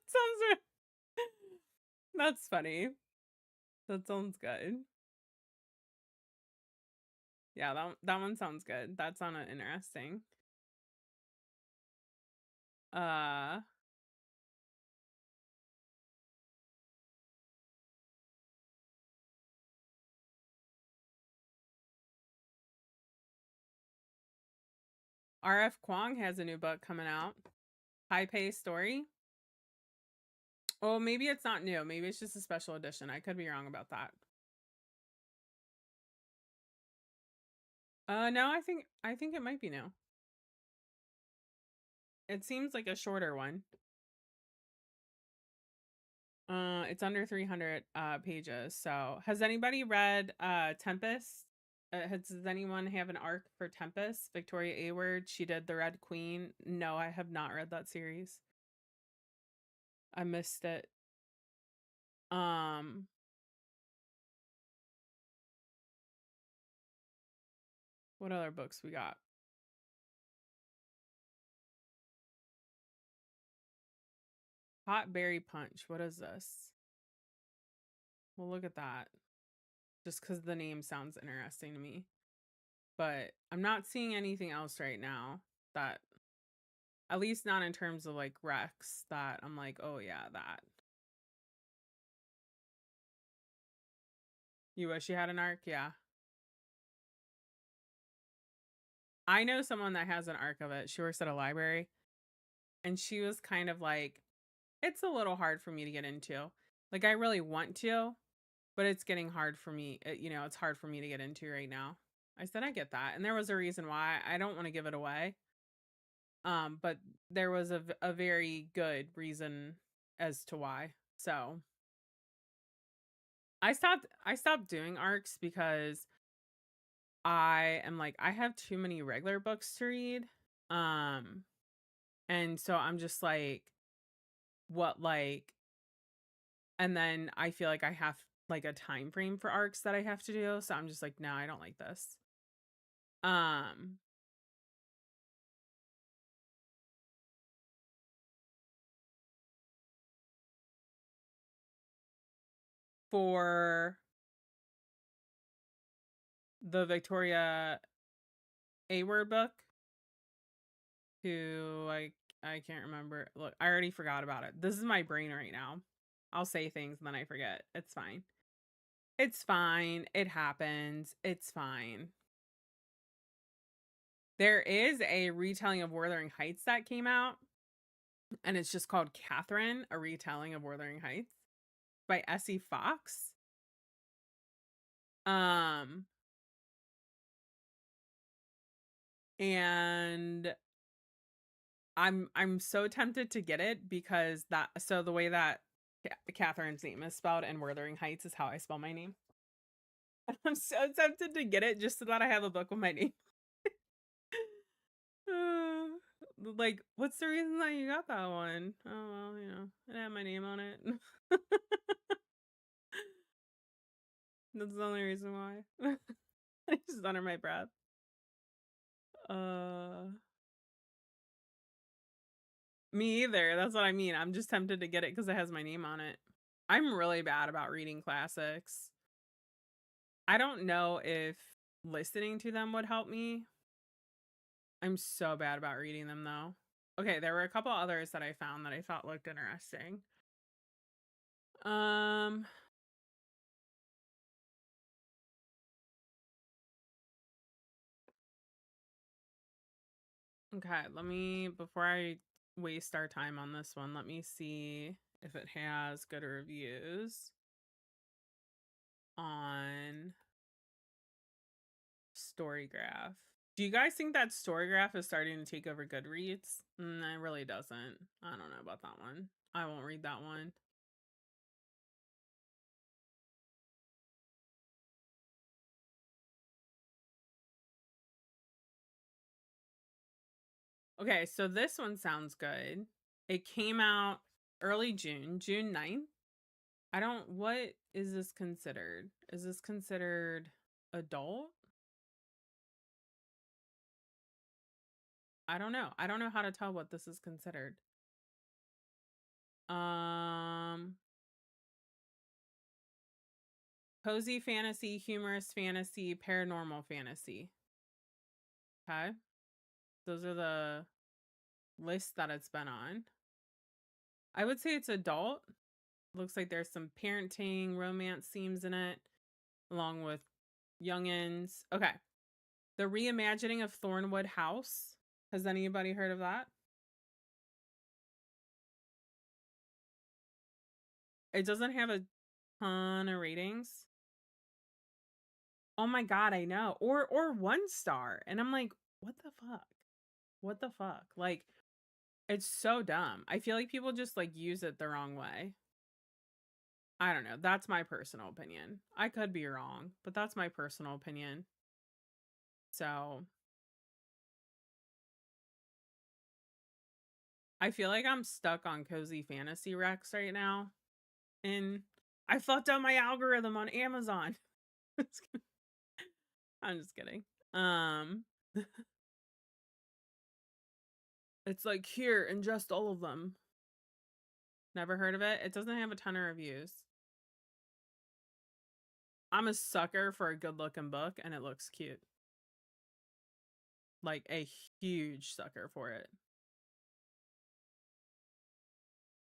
A: sounds That's funny. That sounds good. Yeah, that one sounds good. That sounded interesting. Uh RF Kwong has a new book coming out. High Pay Story. Oh, maybe it's not new. Maybe it's just a special edition. I could be wrong about that. No, I think it might be new. It seems like a shorter one. It's under 300 pages. So, has anybody read Tempest? Does anyone have an arc for Tempest? Victoria Award, she did the Red Queen. No, I have not read that series. I missed it. Um, what other books we got? Hot Berry Punch. What is this? Well, look at that. Just because the name sounds interesting to me. But I'm not seeing anything else right now that, at least not in terms of like Rex, that I'm like, oh yeah, that. You wish you had an arc? Yeah. I know someone that has an arc of it. She works at a library. And she was kind of like, it's a little hard for me to get into. Like, I really want to, but it's getting hard for me. It's hard for me to get into right now. I said, I get that. And there was a reason why. I don't want to give it away. But there was a very good reason as to why. So I stopped doing arcs because I am like, I have too many regular books to read. And so I'm just like, what, like, and then I feel like I have like a time frame for arcs that I have to do. So I'm just like, no, I don't like this. Um, for the Victoria A word book, who I can't remember. Look, I already forgot about it. This is my brain right now. I'll say things and then I forget. It's fine. It's fine. It happens. It's fine. There is a retelling of Wuthering Heights that came out, and it's just called Catherine, a retelling of Wuthering Heights by Essie Fox. Um, and I'm so tempted to get it because the way that Catherine's name is spelled and Wuthering Heights is how I spell my name. I'm so tempted to get it just so that I have a book with my name. Like, what's the reason that you got that one? Oh, well, it had my name on it. That's the only reason why. I just under my breath. Uh, Me either. That's what I mean. I'm just tempted to get it because it has my name on it. I'm really bad about reading classics. I don't know if listening to them would help me. I'm so bad about reading them though. Okay, there were a couple others that I found that I thought looked interesting. Um Okay, before I waste our time on this one, let me see if it has good reviews on Storygraph. Do you guys think that Storygraph is starting to take over Goodreads? It really doesn't. I don't know about that one. I won't read that one. Okay, so this one sounds good. It came out early June, June 9th. What is this considered? Is this considered adult? I don't know. I don't know how to tell what this is considered. Cozy fantasy, humorous fantasy, paranormal fantasy. Okay. Those are the lists that it's been on. I would say it's adult. Looks like there's some parenting, romance themes in it, along with youngins. Okay. The reimagining of Thornwood House. Has anybody heard of that? It doesn't have a ton of ratings. Oh my god, I know. Or 1 star. And I'm like, what the fuck? What the fuck? Like, it's so dumb. I feel like people just like use it the wrong way. I don't know. That's my personal opinion. I could be wrong, but that's my personal opinion. So I feel like I'm stuck on Cozy Fantasy Rex right now. And I fucked up my algorithm on Amazon. I'm just kidding. It's like, here, ingest all of them. Never heard of it? It doesn't have a ton of reviews. I'm a sucker for a good looking book and it looks cute. Like a huge sucker for it.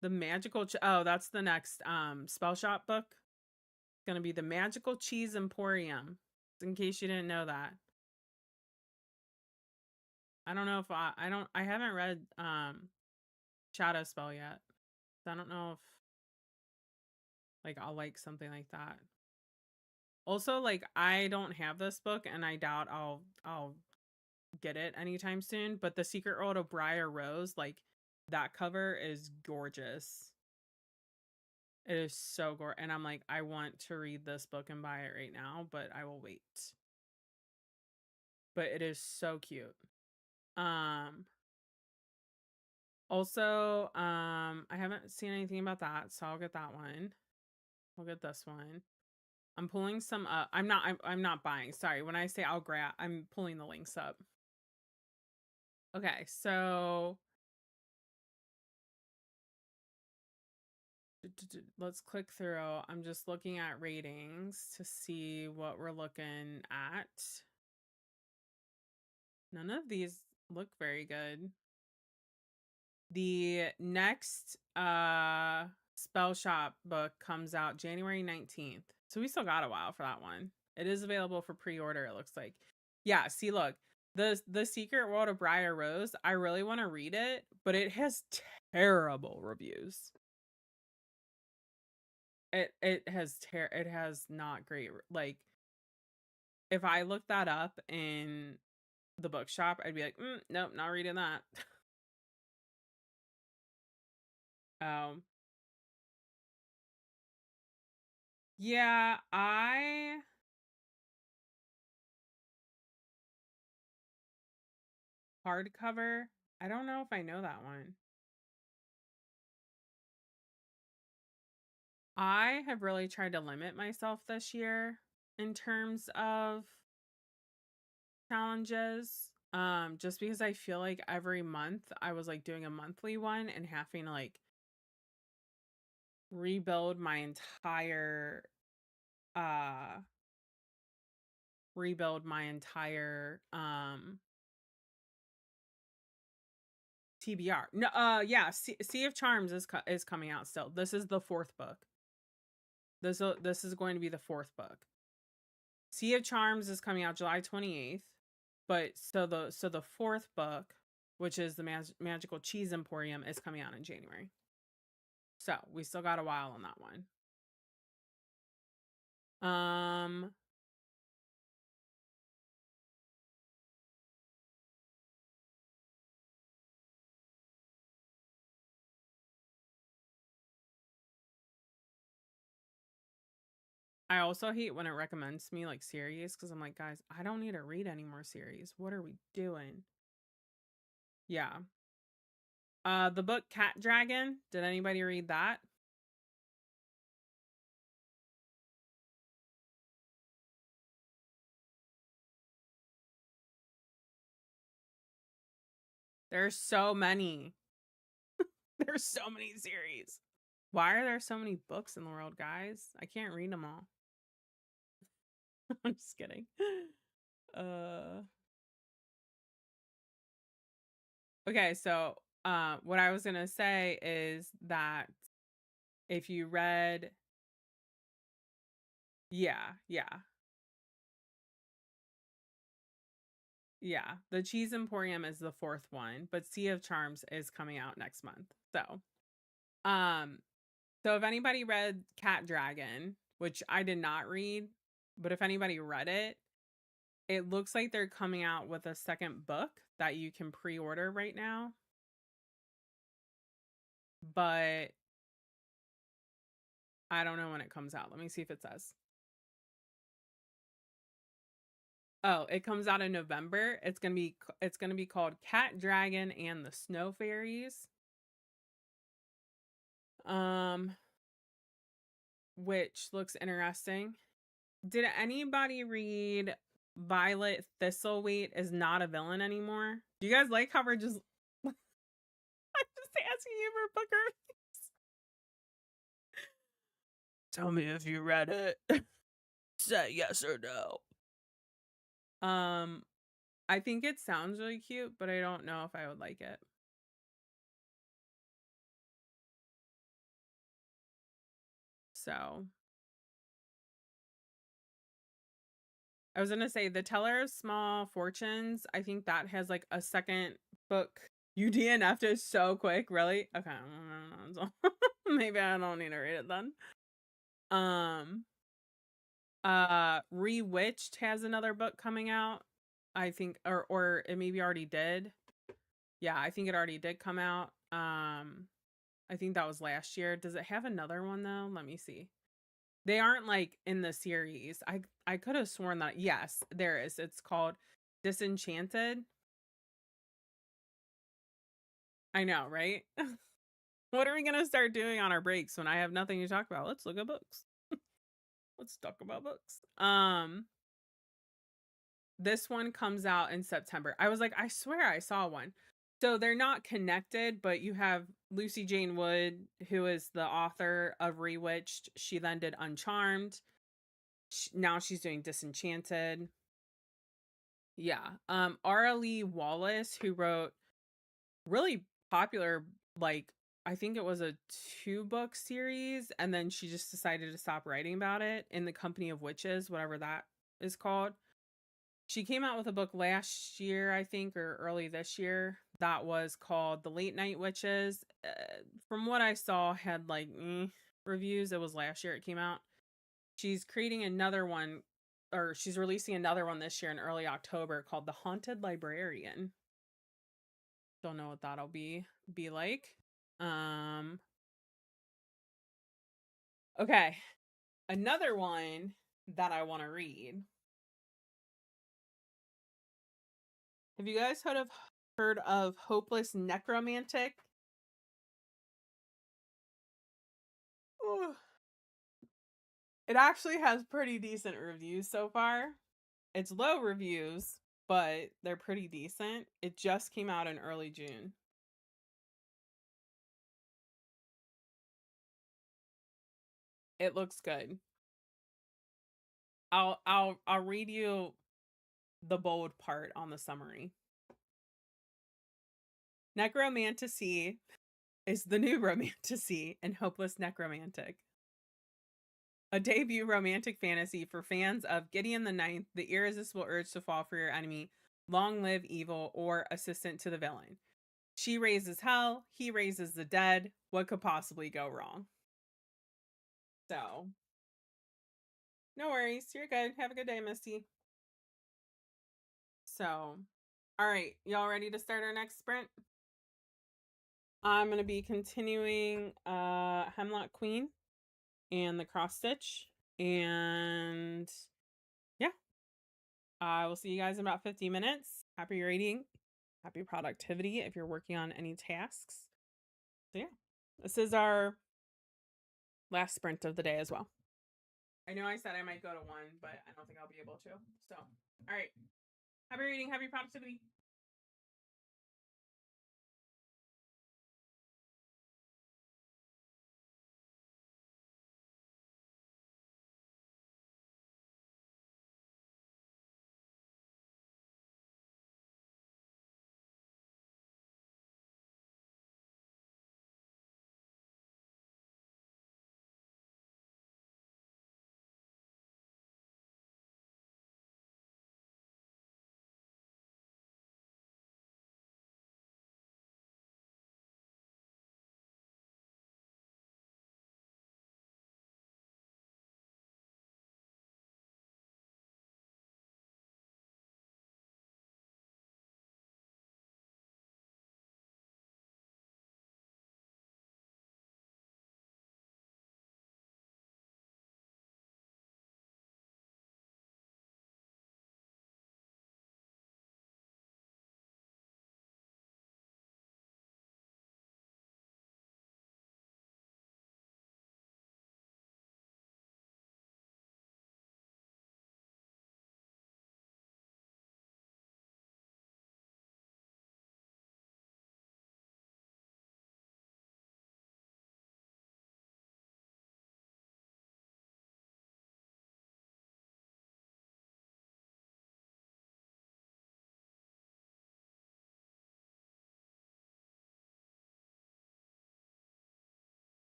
A: The Magical oh, that's the next spell shop book. It's gonna be the Magical Cheese Emporium. In case you didn't know that. I don't know if I haven't read Shadow Spell yet. So I don't know if like I'll like something like that. Also, like I don't have this book and I doubt I'll get it anytime soon, but The Secret World of Briar Rose, like that cover is gorgeous. It is so gorgeous. And I'm like, I want to read this book and buy it right now, but I will wait. But it is so cute. Also, I haven't seen anything about that, so I'll get that one. I'll get this one. I'm pulling some up. I'm not buying. Sorry. When I say I'll grab, I'm pulling the links up. Okay, so let's click through. I'm just looking at ratings to see what we're looking at. None of these look very good. The next Spell Shop book comes out January 19th. So we still got a while for that one. It is available for pre-order, it looks like. Yeah, see, look. The Secret World of Briar Rose, I really want to read it, but it has terrible reviews. It has not great, like, if I look that up in the bookshop, I'd be like, nope, not reading that. Yeah, hardcover. I don't know if I know that one. I have really tried to limit myself this year in terms of challenges. Just because I feel like every month I was like doing a monthly one and having to like rebuild my entire TBR. No, yeah, Sea of Charms is coming out still. This is the 4th book. This is going to be the 4th book. Sea of Charms is coming out July 28th, but so the 4th book, which is the Magical Cheese Emporium, is coming out in January. So we still got a while on that one. I also hate when it recommends me like series because I'm like, guys, I don't need to read any more series. What are we doing? Yeah. The book Cat Dragon. Did anybody read that? There's so many. There's so many series. Why are there so many books in the world, guys? I can't read them all. I'm just kidding. Okay, so what I was gonna say is that if you read, yeah, the Cheese Emporium is the fourth one, but Sea of Charms is coming out next month. Um, so if anybody read Cat Dragon, which I did not read, but if anybody read it looks like they're coming out with a second book that you can pre-order right now. But I don't know when it comes out. Let me see if it says. Oh, it comes out in November. It's gonna be called Cat Dragon and the Snow Fairies. Which looks interesting. Did anybody read Violet Thistlewaite is not a villain anymore? Do you guys like how we're just I'm just asking you for book reviews? Tell me if you read it. Say yes or no. I think it sounds really cute, but I don't know if I would like it. So I was gonna say The Teller of Small Fortunes. I think that has like a second book. You DNF'd it so quick, really? Okay. Maybe I don't need to read it then. Rewitched has another book coming out. I think or it maybe already did. Yeah, I think it already did come out. I think that was last year. Does it have another one though? Let me see. They aren't like in the series. I could have sworn that yes, there is. It's called Disenchanted. I know, right? What are we gonna start doing on our breaks when I have nothing to talk about? Let's look at books. Let's talk about books. This one comes out in September. I was like, I swear I saw one. So they're not connected, but you have Lucy Jane Wood, who is the author of Rewitched. She then did Uncharmed. Now she's doing Disenchanted. Yeah. R. Lee Wallace, who wrote really popular, like, I think it was a 2-book series, and then she just decided to stop writing about it, In the Company of Witches, whatever that is called. She came out with a book last year, I think, or early this year, that was called The Late Night Witches. From what I saw, had like reviews. It was last year it came out. She's creating another one, or she's releasing another one this year in early October called The Haunted Librarian. Don't know what that'll be like. Okay. Another one that I want to read. Have you guys heard of Hopeless Necromantic? Ooh. It actually has pretty decent reviews so far. It's low reviews, but they're pretty decent. It just came out in early June. It looks good. I'll read you the bold part on the summary. Necromantasy is the new romantasy in Hopeless Necromantic. A debut romantic fantasy for fans of Gideon the Ninth, the irresistible urge to fall for your enemy, long live evil, or assistant to the villain. She raises hell, he raises the dead. What could possibly go wrong? So, no worries. You're good. Have a good day, Misty. So, all right. Y'all ready to start our next sprint? I'm going to be continuing Hemlock Queen and the cross stitch. And yeah, I will see you guys in about 50 minutes. Happy reading. Happy productivity if you're working on any tasks. So yeah, this is our last sprint of the day as well. I know I said I might go to 1, but I don't think I'll be able to. So, all right. Happy reading. Happy productivity.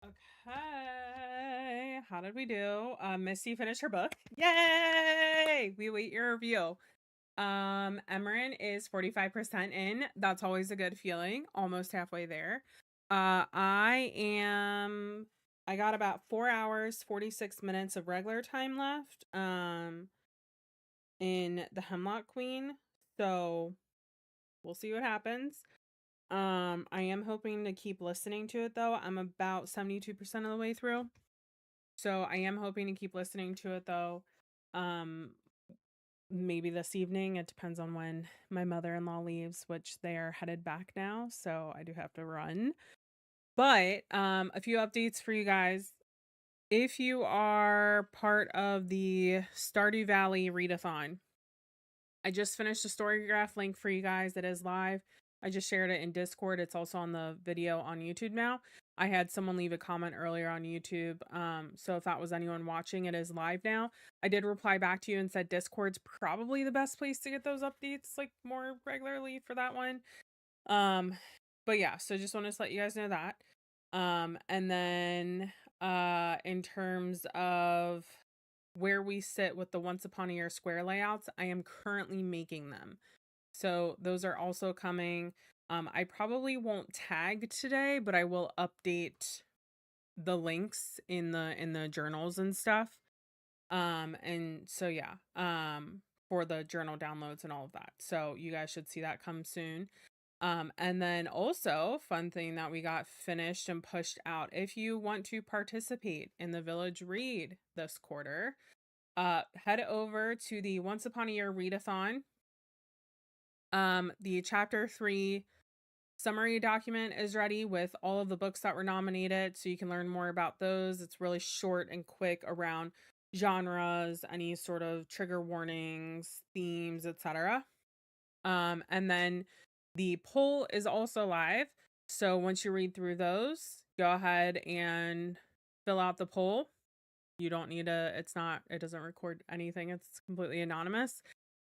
A: Okay, how did we do? Missy finished her book. Yay! We await your review. Emerin is 45% in. That's always a good feeling. Almost halfway there. I got about 4 hours, 46 minutes of regular time left. In the Hemlock Queen. So we'll see what happens. I am hoping to keep listening to it though. I'm about 72% of the way through. So I am hoping to keep listening to it though. Maybe this evening. It depends on when my mother-in-law leaves, which they are headed back now. So I do have to run. But a few updates for you guys. If you are part of the Stardew Valley Readathon, I just finished a Storygraph link for you guys that is live. I just shared it in Discord. It's also on the video on YouTube now. I had someone leave a comment earlier on YouTube. So if that was anyone watching, it is live now. I did reply back to you and said Discord's probably the best place to get those updates like more regularly for that one. But yeah, so just wanted to let you guys know that. And then in terms of where we sit with the Once Upon a Year square layouts, I am currently making them. So those are also coming. I probably won't tag today, but I will update the links in the journals and stuff. And so yeah, for the journal downloads and all of that. So you guys should see that come soon. And then also fun thing that we got finished and pushed out. If you want to participate in the Village Read this quarter, head over to the Once Upon a Year Readathon. The chapter 3 summary document is ready with all of the books that were nominated, so you can learn more about those. It's really short and quick around genres, any sort of trigger warnings, themes, etc. And then the poll is also live. So once you read through those, go ahead and fill out the poll. You don't need it doesn't record anything. It's completely anonymous.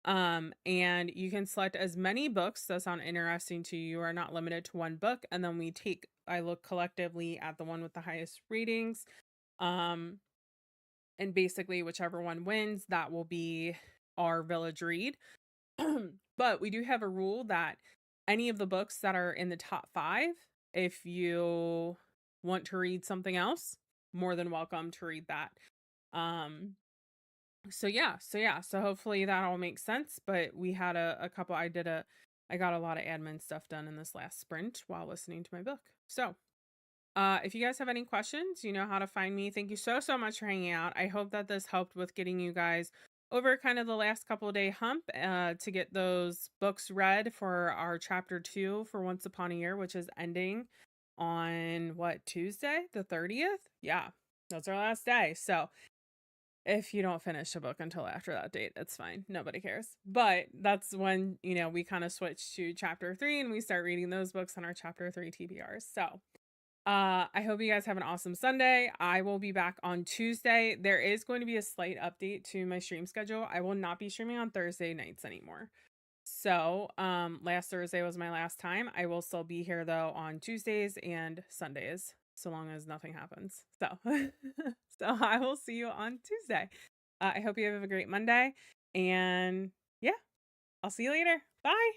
A: And you can select as many books that sound interesting to you. You are not limited to one book. And then I look collectively at the one with the highest ratings. And basically whichever one wins, that will be our Village Read. But we do have a rule that any of the books that are in the top 5, if you want to read something else, more than welcome to read that. So hopefully that all makes sense. But we had a couple, I got a lot of admin stuff done in this last sprint while listening to my book. So if you guys have any questions, you know how to find me. Thank you so much for hanging out. I hope that this helped with getting you guys over kind of the last couple of day hump to get those books read for our chapter 2 for Once Upon a Year, which is ending on Tuesday, the 30th. Yeah, that's our last day. So if you don't finish a book until after that date, it's fine. Nobody cares. But that's when, we kind of switch to chapter 3 and we start reading those books on our chapter 3 TBRs. So I hope you guys have an awesome Sunday. I will be back on Tuesday. There is going to be a slight update to my stream schedule. I will not be streaming on Thursday nights anymore. So last Thursday was my last time. I will still be here though on Tuesdays and Sundays, so long as nothing happens. So so I will see you on Tuesday. I hope you have a great Monday, and yeah, I'll see you later. Bye.